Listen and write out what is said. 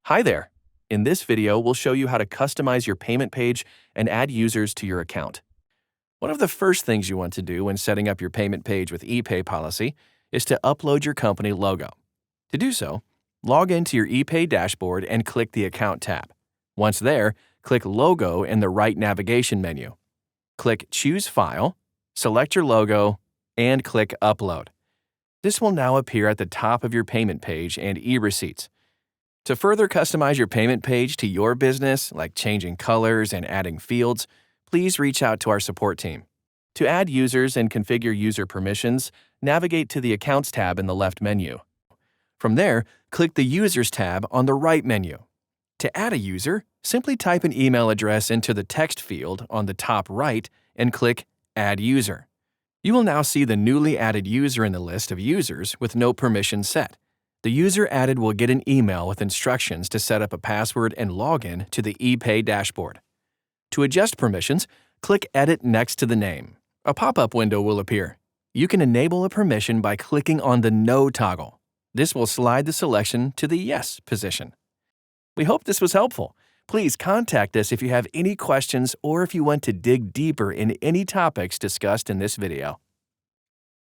Hi there! In this video, we'll show you how to customize your payment page and add users to your account. One of the first things you want to do when setting up your payment page with ePayPolicy is to upload your company logo. To do so, log into your ePay dashboard and click the Account tab. Once there, click Logo in the right navigation menu. Click Choose File, select your logo, and click Upload. This will now appear at the top of your payment page and e-receipts. To further customize your payment page to your business, like changing colors and adding fields, please reach out to our support team. To add users and configure user permissions, navigate to the Accounts tab in the left menu. From there, click the Users tab on the right menu. To add a user, simply type an email address into the text field on the top right and click Add User. You will now see the newly added user in the list of users with no permissions set. The user added will get an email with instructions to set up a password and login to the ePay dashboard. To adjust permissions, click Edit next to the name. A pop-up window will appear. You can enable a permission by clicking on the No toggle. This will slide the selection to the Yes position. We hope this was helpful. Please contact us if you have any questions or if you want to dig deeper in any topics discussed in this video.